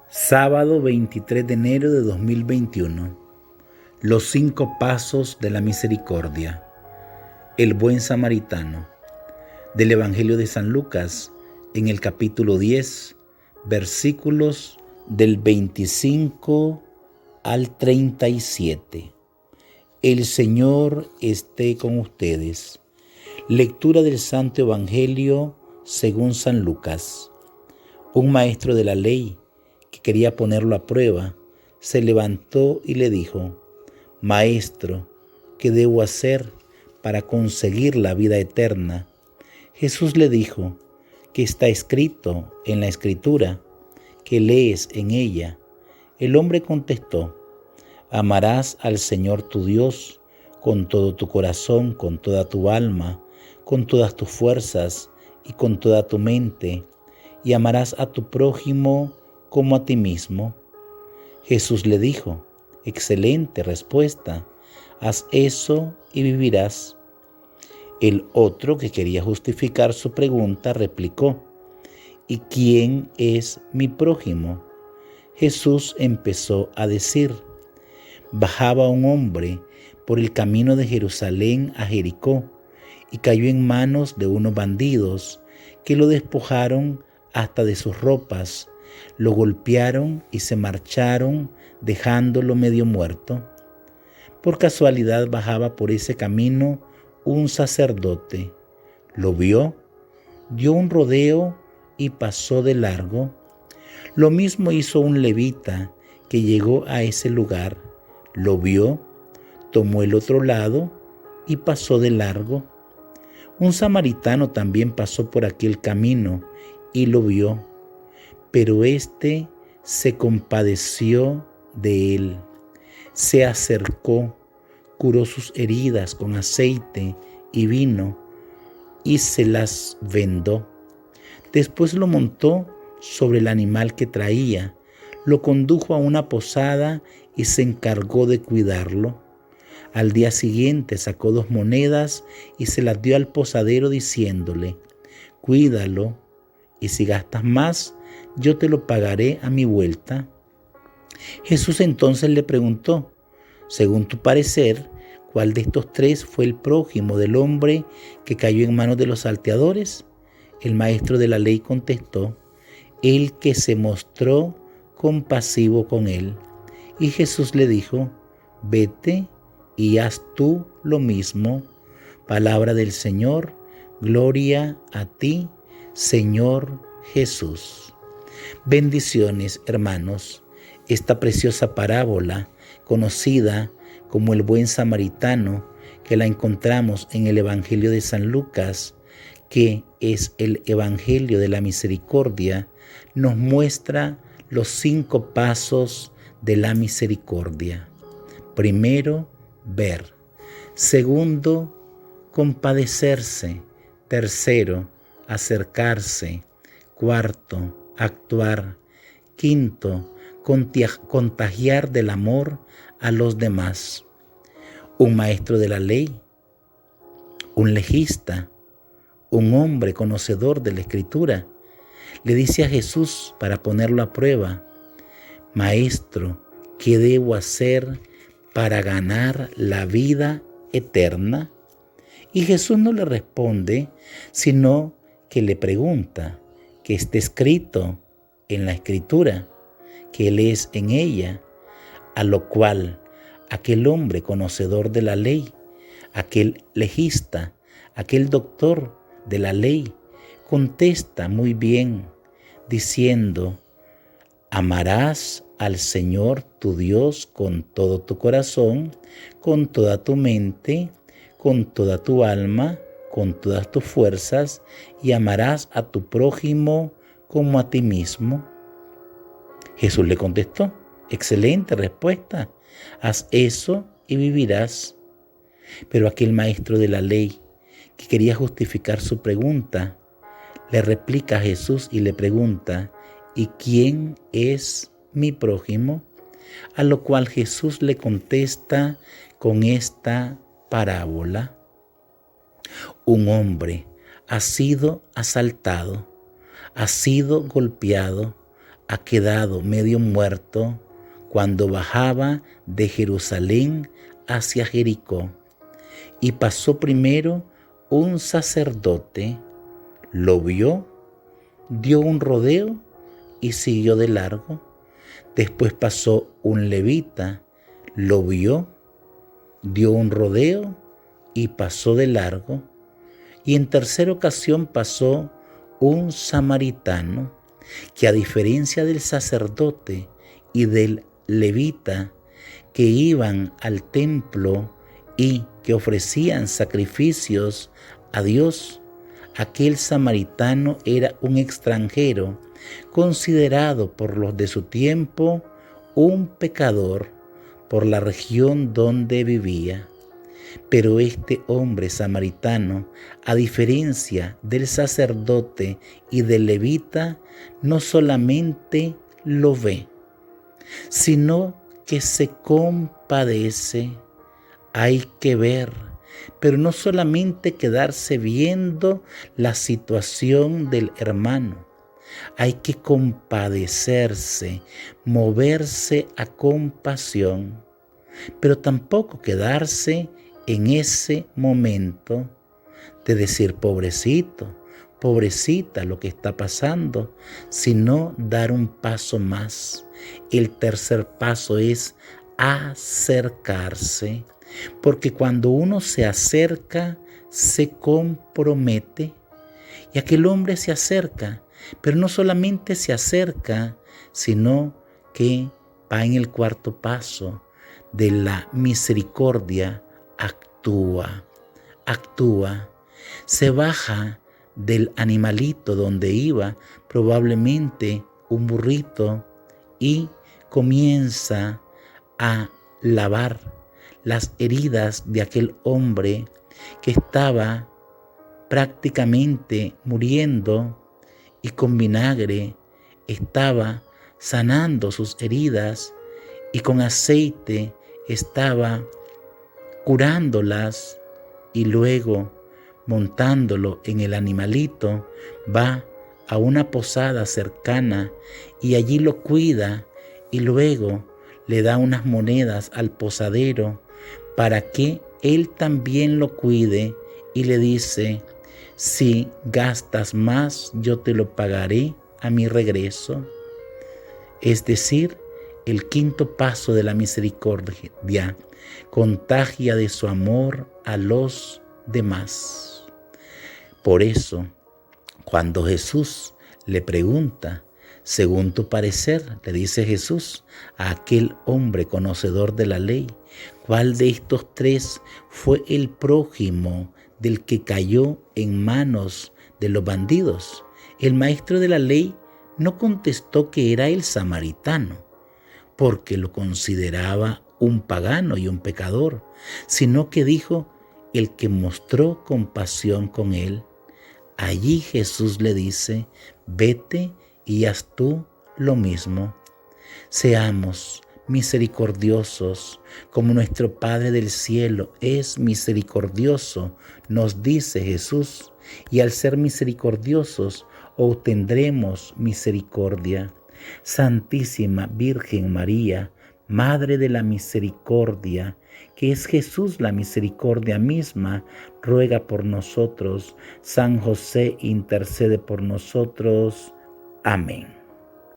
Sábado 23 de enero de 2021. Los 5 pasos de la misericordia. El buen samaritano. Del Evangelio de San Lucas, en el capítulo 10, versículos del 25 al 37. El Señor esté con ustedes. Lectura del Santo Evangelio según San Lucas. Un maestro de la ley, que quería ponerlo a prueba, se levantó y le dijo: Maestro, ¿qué debo hacer para conseguir la vida eterna? Jesús le dijo: ¿qué está escrito en la Escritura? ¿Qué lees en ella? El hombre contestó: Amarás al Señor tu Dios con todo tu corazón, con toda tu alma, con todas tus fuerzas y con toda tu mente, y amarás a tu prójimo como a ti mismo. Jesús le dijo: excelente respuesta, haz eso y vivirás. El otro, que quería justificar su pregunta, replicó: ¿y quién es mi prójimo? Jesús empezó a decir: bajaba un hombre por el camino de Jerusalén a Jericó y cayó en manos de unos bandidos que lo despojaron hasta de sus ropas, lo golpearon y se marcharon dejándolo medio muerto. Por casualidad bajaba por ese camino un sacerdote. Lo vio, dio un rodeo y pasó de largo. Lo mismo hizo un levita que llegó a ese lugar. Lo vio, tomó el otro lado y pasó de largo. Un samaritano también pasó por aquel camino y lo vio, pero éste se compadeció de él, se acercó, curó sus heridas con aceite y vino y se las vendó. Después lo montó sobre el animal que traía, lo condujo a una posada y se encargó de cuidarlo. Al día siguiente sacó 2 monedas y se las dio al posadero diciéndole: cuídalo, y si gastas más, yo te lo pagaré a mi vuelta. Jesús entonces le preguntó: según tu parecer, ¿cuál de estos 3 fue el prójimo del hombre que cayó en manos de los salteadores? El maestro de la ley contestó: el que se mostró compasivo con él. Y Jesús le dijo: vete y haz tú lo mismo. Palabra del Señor. Gloria a ti, Señor Jesús. Bendiciones, hermanos. Esta preciosa parábola, conocida como el buen samaritano, que la encontramos en el Evangelio de San Lucas, que es el Evangelio de la misericordia, nos muestra los 5 pasos de la misericordia. Primero, ver. Segundo, compadecerse. Tercero, acercarse. Cuarto, actuar. Quinto, contagiar del amor a los demás. Un maestro de la ley, un legista, un hombre conocedor de la Escritura, le dice a Jesús para ponerlo a prueba: Maestro, ¿qué debo hacer para ganar la vida eterna? Y Jesús no le responde, sino que le pregunta: ¿qué está escrito en la Escritura? ¿Qué lees en ella? A lo cual aquel hombre conocedor de la ley, aquel legista, aquel doctor de la ley, contesta muy bien, diciendo: amarás al Señor tu Dios con todo tu corazón, con toda tu mente, con toda tu alma, con todas tus fuerzas, y amarás a tu prójimo como a ti mismo. Jesús le contestó: excelente respuesta, haz eso y vivirás. Pero aquel maestro de la ley, que quería justificar su pregunta, le replica a Jesús y le pregunta: ¿y quién es mi prójimo? A lo cual Jesús le contesta con esta parábola: un hombre ha sido asaltado, ha sido golpeado, ha quedado medio muerto cuando bajaba de Jerusalén hacia Jericó. Y pasó primero un sacerdote, lo vio, dio un rodeo y siguió de largo. Después pasó un levita, lo vio, dio un rodeo y pasó de largo. Y en tercera ocasión pasó un samaritano, que a diferencia del sacerdote y del levita, que iban al templo y que ofrecían sacrificios a Dios, aquel samaritano era un extranjero, considerado por los de su tiempo un pecador por la región donde vivía. Pero este hombre samaritano, a diferencia del sacerdote y del levita, no solamente lo ve, sino que se compadece. Hay que ver, pero no solamente quedarse viendo la situación del hermano. Hay que compadecerse, moverse a compasión, pero tampoco quedarse en ese momento de decir pobrecito, pobrecita lo que está pasando, sino dar un paso más. El tercer paso es acercarse, porque cuando uno se acerca, se compromete. Y aquel hombre se acerca, pero no solamente se acerca, sino que va en el cuarto paso de la misericordia, actúa, se baja del animalito donde iba, probablemente un burrito, y comienza a lavar las heridas de aquel hombre que estaba prácticamente muriendo, y con vinagre estaba sanando sus heridas y con aceite estaba curándolas, y luego montándolo en el animalito va a una posada cercana y allí lo cuida, y luego le da unas monedas al posadero para que él también lo cuide, y le dice: si gastas más, yo te lo pagaré a mi regreso. Es decir, el quinto paso de la misericordia contagia de su amor a los demás. Por eso, cuando Jesús le pregunta, según tu parecer, le dice Jesús a aquel hombre conocedor de la ley, ¿cuál de estos tres fue el prójimo del que cayó en manos de los bandidos? El maestro de la ley no contestó que era el samaritano, porque lo consideraba un pagano y un pecador, sino que dijo: el que mostró compasión con él. Allí Jesús le dice: vete y haz tú lo mismo. Seamos misericordiosos, como nuestro Padre del cielo es misericordioso, nos dice Jesús, y al ser misericordiosos obtendremos misericordia. Santísima Virgen María, Madre de la Misericordia, que es Jesús la misericordia misma, ruega por nosotros. San José, intercede por nosotros. Amén.